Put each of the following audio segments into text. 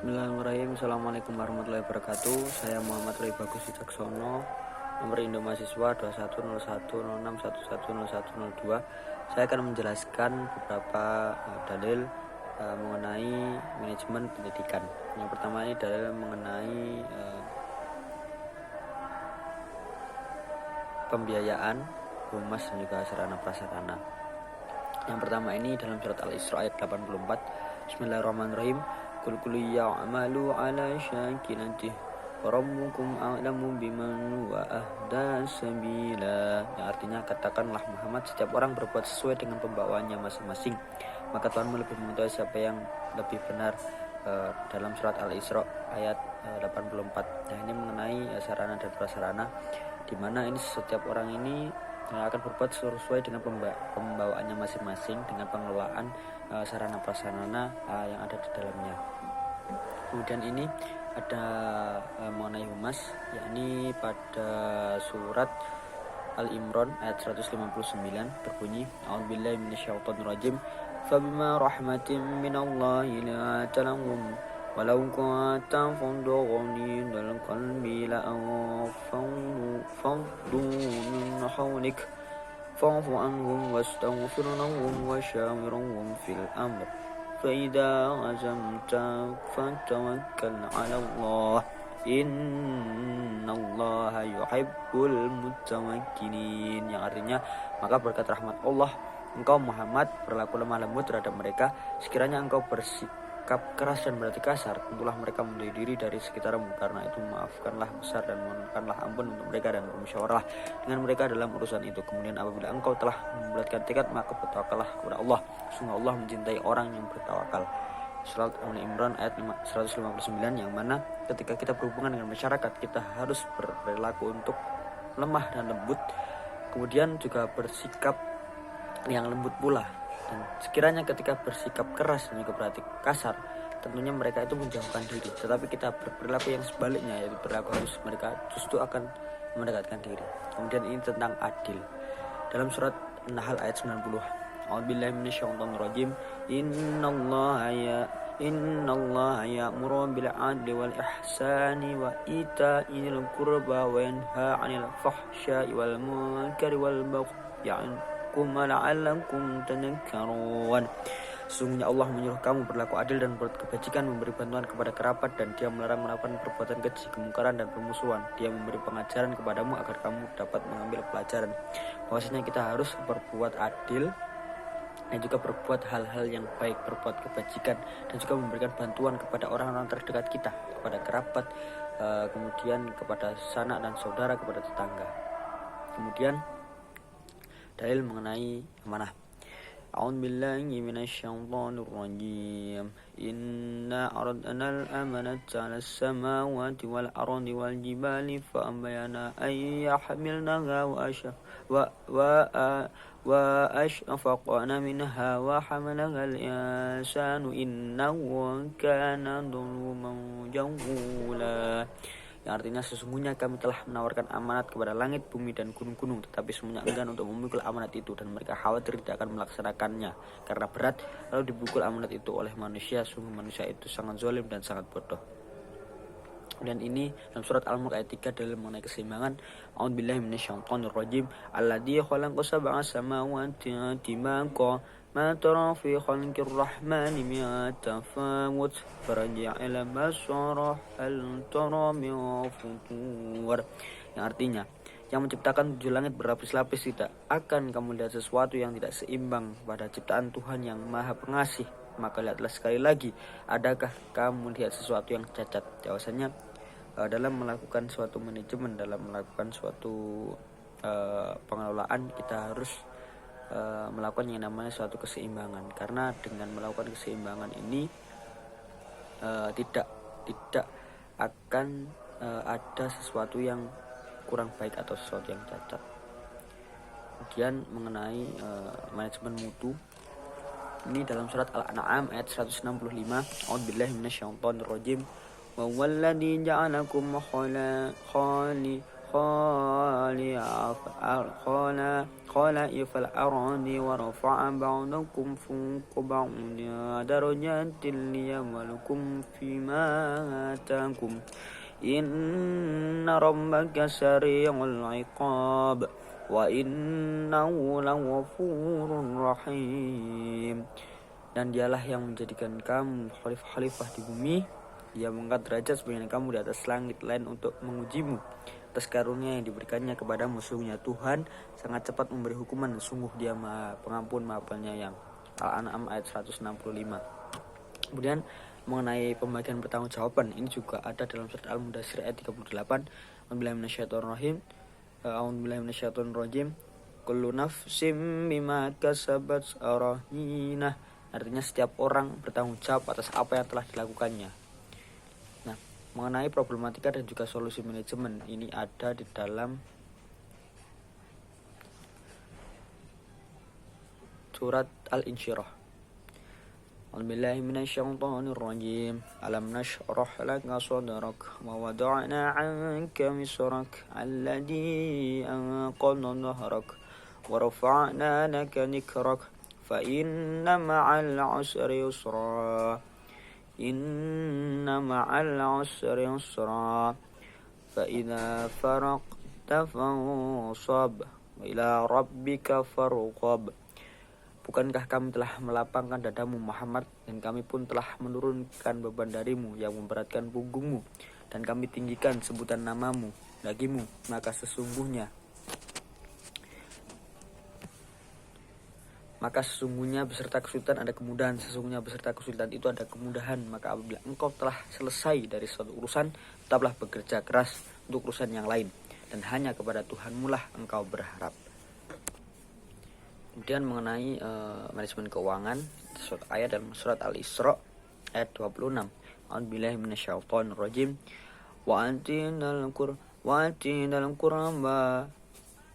Bismillahirrahmanirrahim. Assalamualaikum warahmatullahi wabarakatuh. Saya Muhammad Roy Bagus Wicaksono, nomor Indo Mahasiswa 210111110102. Saya akan menjelaskan beberapa dalil mengenai manajemen pendidikan. Yang pertama ini dalil mengenai pembiayaan humas dan juga sarana prasarana. Yang pertama ini dalam surat Al-Isra ayat 84. Bismillahirrahmanirrahim. Qul ya'malu 'ala syakilatihi wa rabbukum a'lamu biman wa ahda sabila. Yang artinya, katakanlah Muhammad, setiap orang berbuat sesuai dengan pembawaannya masing-masing, maka Tuhanmu lebih mengetahui siapa yang lebih benar. Dalam surat Al-Isra ayat 84. Nah, ini mengenai sarana dan prasarana, di mana ini setiap orang ini akan berbuat sesuai dengan pembawaannya masing-masing, dengan pengelolaan sarana prasarana yang ada di dalamnya. Kemudian ini ada mengenai humas, yakni pada surat Al-Imran ayat 159 berbunyi, A'udzubillahi minasyaitonirrajim, fabima rahmatin minallahi linta lahum walau kunta faddan ghalidhal qalbi la'anfaddu min hawlik fa'fu anhum wastaghfir lahum washawirhum fil amr فإذا عزمت فتوكل على الله إن الله يحب المتوكلين. Yang artinya, maka berkat rahmat Allah engkau Muhammad berlaku lemah lembut terhadap mereka. Sekiranya engkau bersikap keras dan berarti kasar, tentulah mereka menjauhi diri dari sekitarmu. Karena itu maafkanlah besar dan mohonkanlah ampun untuk mereka dan bermusyawarah dengan mereka dalam urusan itu. Kemudian apabila engkau telah membulatkan tekad, maka bertawakallah kepada Allah. Sungguh Allah mencintai orang yang bertawakal. Surat Al-Imran ayat 159, yang mana ketika kita berhubungan dengan masyarakat, kita harus berperilaku untuk lemah dan lembut, kemudian juga bersikap yang lembut pula. Dan sekiranya ketika bersikap keras dan juga berarti kasar, tentunya mereka itu menjauhkan diri. Tetapi kita berperilaku yang sebaliknya, yaitu berlaku halus, mereka justru akan mendekatkan diri. Kemudian ini tentang adil. Dalam surat An-Nahl ayat 90, A'udzubillahi minasyaitonirrajim. Innallaha ya'muru bil 'adli wal ihsani wa ita'il qurba wa yanha 'anil fahsya'i wal munkari wal baghi ya'idukum la'allakum tadhakkarun. Sesungguhnya Allah menyuruh kamu berlaku adil dan berbuat kebajikan, memberi bantuan kepada kerabat, dan Dia melarang melakukan perbuatan keji, kemungkaran dan permusuhan. Dia memberi pengajaran kepadamu agar kamu dapat mengambil pelajaran. Bahwasanya kita harus berbuat adil dan juga berbuat hal-hal yang baik, berbuat kebajikan, dan juga memberikan bantuan kepada orang-orang terdekat kita, kepada kerabat, kemudian kepada sanak dan saudara, kepada tetangga. Kemudian dalil mengenai amanah. A'udzubillahi minasyaitonirrajim. Inna aradna al-amanata 'alas samawati wal ardi wal jibali fa abayna ay yahmilnaha wa ashfaqna minha wa hamalaha al-insanu innahu kana zaluman jahula. Yang artinya, sesungguhnya kami telah menawarkan amanat kepada langit, bumi, dan gunung-gunung, tetapi semuanya enggan untuk memikul amanat itu, dan mereka khawatir tidak akan melaksanakannya karena berat. Lalu dipukul amanat itu oleh manusia. Sungguh manusia itu sangat zalim dan sangat bodoh. Dan ini dalam surat Al-Mulk ayat 3 dalil mengenai keseimbangan. A'udzubillahi minasyaitonirrajim. Alladzi khalaqa sab'a samawati tibaqa ma tara fi khalqir rahmani min tafawut farji'il basara hal tara min futur. Yang artinya, yang menciptakan 7 langit berlapis-lapis, tidak akan kamu lihat sesuatu yang tidak seimbang pada ciptaan Tuhan yang Maha Pengasih. Maka lihatlah sekali lagi, adakah kamu lihat sesuatu yang cacat? Bahwasanya dalam melakukan suatu manajemen, dalam melakukan suatu pengelolaan, kita harus melakukan yang namanya suatu keseimbangan. Karena dengan melakukan keseimbangan ini tidak akan ada sesuatu yang kurang baik atau sesuatu yang cacat. Kemudian mengenai manajemen mutu, ini dalam surat Al-An'am ayat 165. A'udzubillahi minasyaitonirrajim. Wa walladzi ja'alakum خلائف الأرض ورفع بعضكم فوق بعض درجات ليبلوكم فيما آتاكم إن ربك سريع العقاب وإنه لغفور رحيم. Dan dialah yang menjadikan kamu khalifah di bumi. Dia mengangkat derajat sebagian kamu di atas langit lain untuk mengujimu atas karunia yang diberikannya kepada musuhnya. Tuhan sangat cepat memberi hukuman, sungguh Dia Maha Pengampun, Maha Penyayang. Al-An'am ayat 165. Kemudian mengenai pembagian pertanggungjawaban, ini juga ada dalam surat Al-Mudaththir ayat 38. A'udzubillahi minasyaitonir rajim. Kullu nafsim bima kasabat rahinah. Artinya setiap orang bertanggung jawab atas apa yang telah dilakukannya. Nah, mengenai problematika dan juga solusi manajemen, ini ada di dalam surat Al-Insyirah. A'udzubillahi minasyaitonir rajim. Alam nashrah laka sadrak wa wada'na 'anka wisrak alladhi anqadha dhahrak wa rafa'na laka dhikrak fa inna ma'al 'usri yusra inna ma'al 'usri yusra fa idza faraqta fansab wa ila rabbika farghab. Bukankah kami telah melapangkan dadamu Muhammad, dan kami pun telah menurunkan beban darimu yang memberatkan punggungmu, dan kami tinggikan sebutan namamu bagimu, maka sesungguhnya beserta kesulitan ada kemudahan. Sesungguhnya beserta kesulitan itu ada kemudahan. Maka apabila engkau telah selesai dari suatu urusan, tetaplah bekerja keras untuk urusan yang lain, dan hanya kepada Tuhanmu lah engkau berharap. Kemudian mengenai manajemen keuangan, surat ayat dalam surat Al-Isra ayat 26. A'udzubillahi minasyaitonir rajim. Wa atinal qurba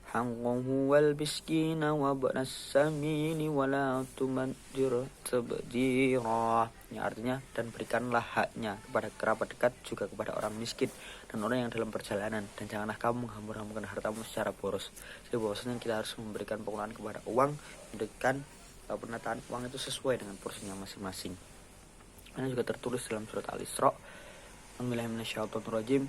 haqqahu wal miskina wa ibnas sabili wa la tumaddir tabdira. Ya, artinya, dan berikanlah haknya kepada kerabat dekat, juga kepada orang miskin dan orang yang dalam perjalanan, dan janganlah kamu menghambur-hamburkan hartamu secara boros. Jadi bahwasanya kita harus memberikan pengelolaan kepada uang, memberikan penataan uang itu sesuai dengan porsinya masing-masing. Ini juga tertulis dalam surat Al-Isra. A'udzubillahi minasyaitonir rajim.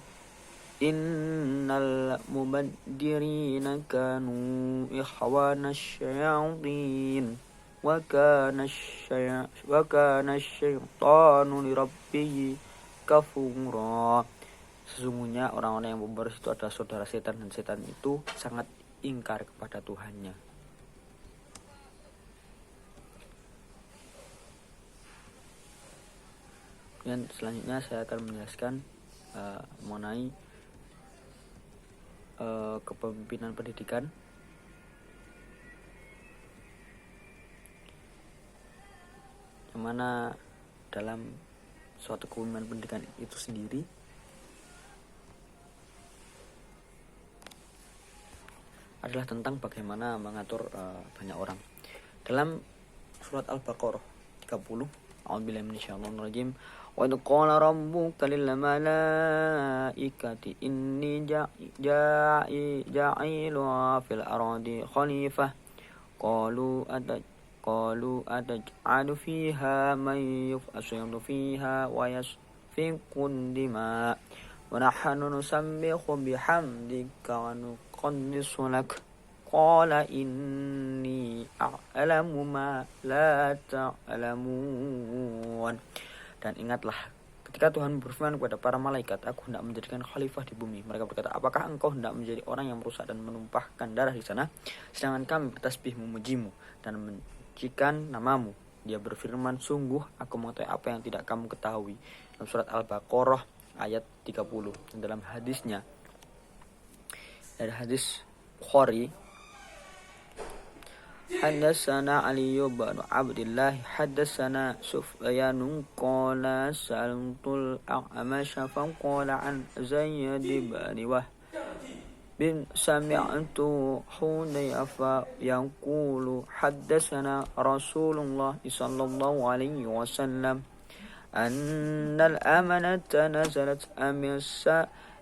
Innal mubaddirina kanu ikhwanasy syayatin wa kana asy-syaitanu lirabbih kafura. Sesungguhnya orang-orang yang pemboros itu adalah saudara setan, dan setan itu sangat ingkar kepada Tuhannya. Dan selanjutnya saya akan menjelaskan mengenai kepemimpinan pendidikan. Yang mana dalam suatu kepemimpinan pendidikan itu sendiri adalah tentang bagaimana mengatur banyak orang. Dalam surat Al-Baqarah 30, A'udzubillahi minasyaitonir rajim. Wa idh qala rabbuka lil malaikati inni ja'ilu fil ardi khalifah qalu ataj'alu fiha man yufsidu fiha wa yasfiku dima wa nahnu nusabbihu bihamdika wa nuqaddisu lak qala inni a'lamu ma la ta'lamun. Dan ingatlah ketika Tuhan berfirman kepada para malaikat, aku hendak menjadikan khalifah di bumi. Mereka berkata, apakah engkau hendak menjadi orang yang merusak dan menumpahkan darah di sana, sedangkan kami bertasbih memujimu dan mencikan namamu. Dia berfirman, sungguh aku mengetahui apa yang tidak kamu ketahui. Dalam surat Al-Baqarah ayat 30. Dan dalam hadisnya, dari hadis Bukhari, Haddatsana Ali bin Abdullah haddatsana Sufyan qala sa'altul A'mash fa qala an Zayd bin Wahb bin sami'tu Hudayfa yaqulu haddatsana Rasulullah sallallahu alaihi wasallam annal amanata nazalat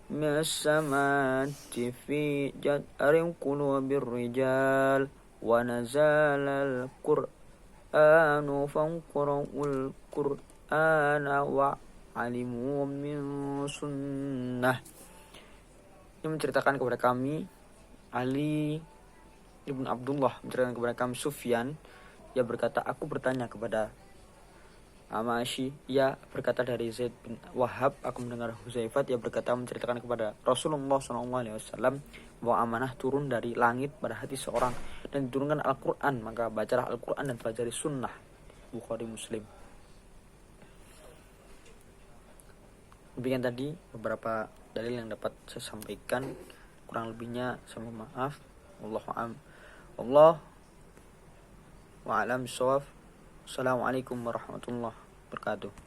من السماء في جدار قلوب الرجال ونزل القرآن فانقرأوا القرآن وعلموا من sunnah. Ini menceritakan kepada kami Ali ibn Abdullah, menceritakan kepada kami Sufyan. Ia berkata, aku bertanya kepada Amashi, ia berkata dari Zaid bin Wahab, aku mendengar Huzaifat, ia berkata menceritakan kepada Rasulullah SAW bahwa amanah turun dari langit pada hati seorang dan diturunkan Al-Quran, maka bacalah Al-Quran dan pelajari sunnah. Bukhari Muslim. Demikian tadi beberapa dalil yang dapat saya sampaikan, kurang lebihnya saya mohon maaf. Allah wa'alam bissawab. Assalamualaikum warahmatullahi wabarakatuh.